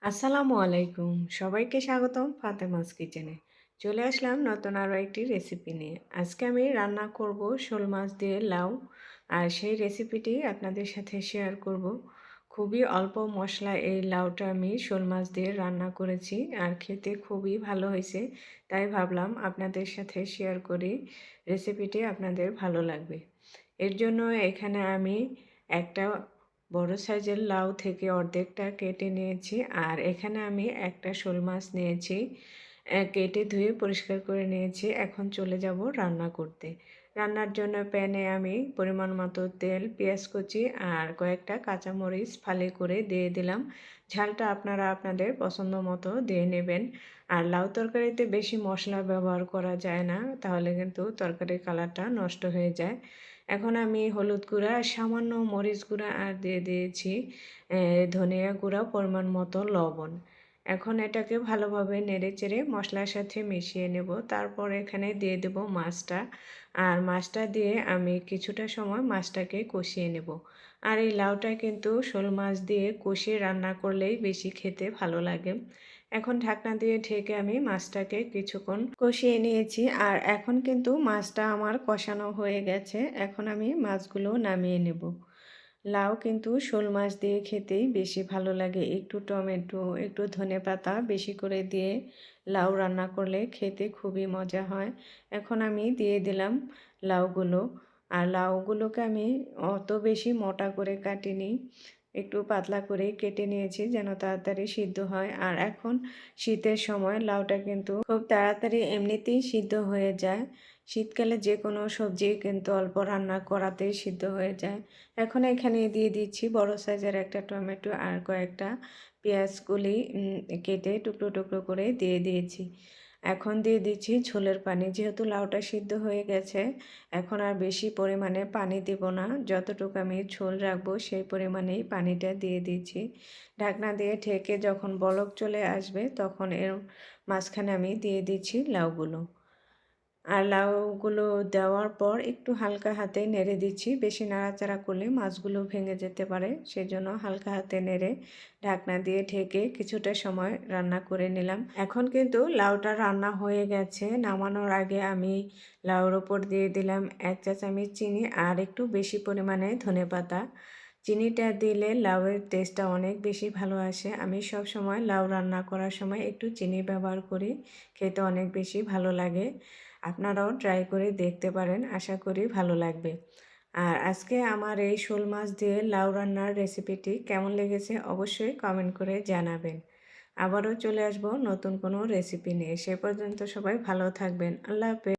আসসালামু আলাইকুম। সবাইকে স্বাগতম ফাতেমাস কিচেনে। চলে আসলাম নতুন আরও একটি রেসিপি নিয়ে। আজকে আমি রান্না করব শোল মাছ দিয়ে লাউ। আর সেই রেসিপিটি আপনাদের সাথে শেয়ার করব। খুবই অল্প মশলা এই লাউটা আমি শোল মাছ দিয়ে রান্না করেছি আর খেতে খুবই ভালো হয়েছে। তাই ভাবলাম আপনাদের সাথে শেয়ার করি, রেসিপিটি আপনাদের ভালো লাগবে। এর জন্য এখানে আমি একটা বড় সাইজের লাউ থেকে অর্ধেকটা কেটে নিয়েছি। আর এখানে আমি একটা শোল মাছ নিয়েছি, কেটে ধুয়ে পরিষ্কার করে নিয়েছি। এখন চলে যাব রান্না করতে। রান্নার জন্য প্যানে আমি পরিমাণ মতো তেল, পেঁয়াজ কুচি আর কয়েকটা কাঁচামরিচ ফালি করে দিয়ে দিলাম। ঝালটা আপনারা আপনাদের পছন্দ মতো দিয়ে নেবেন। আর লাউ তরকারিতে বেশি মশলা ব্যবহার করা যায় না, তাহলে কিন্তু তরকারির কালারটা নষ্ট হয়ে যায়। এখন আমি হলুদ গুঁড়া, সামান্য মরিচ গুঁড়া আর দিয়ে দিয়েছি ধনিয়া গুঁড়া, পরিমাণ মতো লবণ। এখন এটাকে ভালোভাবে নেড়েচেড়ে মশলার সাথে মিশিয়ে নেব। তারপর এখানে দিয়ে দেব মাছটা। আর মাছটা দিয়ে আমি কিছুটা সময় মাছটাকে কষিয়ে নেব। আর এই লাউটা কিন্তু শোল মাছ দিয়ে কষিয়ে রান্না করলেই বেশি খেতে ভালো লাগে। এখন ঢাকনা দিয়ে ঢেকে আমি মাছটাকে কিছুক্ষণ কষিয়ে নিয়েছি। আর এখন কিন্তু মাছটা আমার কষানো হয়ে গেছে। এখন আমি মাছগুলো নামিয়ে নেব। লাউ কিন্তু শোল মাছ দিয়ে খেতেই বেশি ভালো লাগে। একটু টমেটো, একটু ধনেপাতা বেশি করে দিয়ে লাউ রান্না করলে খেতে খুবই মজা হয়। এখন আমি দিয়ে দিলাম লাউগুলো। আর লাউগুলোকে আমি অত বেশি মোটা করে কাটিনি, একটু পাতলা করে কেটে নিয়েছি যেন তাড়াতাড়ি সিদ্ধ হয়। আর এখন শীতের সময় লাউটা কিন্তু খুব তাড়াতাড়ি এমনিতেই সিদ্ধ হয়ে যায়। শীতকালে যে কোনো সবজি কিন্তু অল্প রান্না করাতেই সিদ্ধ হয়ে যায়। এখন এখানে দিয়ে দিচ্ছি বড় সাইজের একটা টমেটো আর কয়েকটা পেঁয়াজ কুলি কেটে টুকরো টুকরো করে দিয়ে দিয়েছি। এখন দিয়ে দিচ্ছি ঝোলের পানি। যেহেতু লাউটা সিদ্ধ হয়ে গেছে, এখন আর বেশি পরিমাণে পানি দিব না। যতটুকু আমি ঝোল রাখবো সেই পরিমাণেই পানিটা দিয়ে দিচ্ছি। ঢাকনা দিয়ে ঢেকে যখন বলক চলে আসবে তখন এর মাঝখানে আমি দিয়ে দিচ্ছি লাউগুলো। আর লাউগুলো দেওয়ার পর একটু হালকা হাতে নেড়ে দিচ্ছি। বেশি নাড়াচাড়া করলে মাছগুলো ভেঙে যেতে পারে, সেজন্য হালকা হাতে নেড়ে ঢাকনা দিয়ে ঢেকে কিছুটা সময় রান্না করে নিলাম। এখন কিন্তু লাউটা রান্না হয়ে গেছে। নামানোর আগে আমি লাউর ওপর দিয়ে দিলাম 1 চা চামচ চিনি আর একটু বেশি পরিমাণে ধনেপাতা। চিনিটা দিলে লাউয়ের টেস্টটা অনেক বেশি ভালো আসে। আমি সব সময় লাউ রান্না করার সময় একটু চিনি ব্যবহার করি, খেতে অনেক বেশি ভালো লাগে। আপনারাও ট্রাই করে দেখতে পারেন, আশা করি ভালো লাগবে। আর আজকে আমার এই শোল মাছ দিয়ে লাউ রান্নার রেসিপিটি কেমন লেগেছে অবশ্যই কমেন্ট করে জানাবেন। আবারও চলে আসব নতুন কোনো রেসিপি নিয়ে। সে পর্যন্ত সবাই ভালো থাকবেন। আল্লাহ হাফেজ।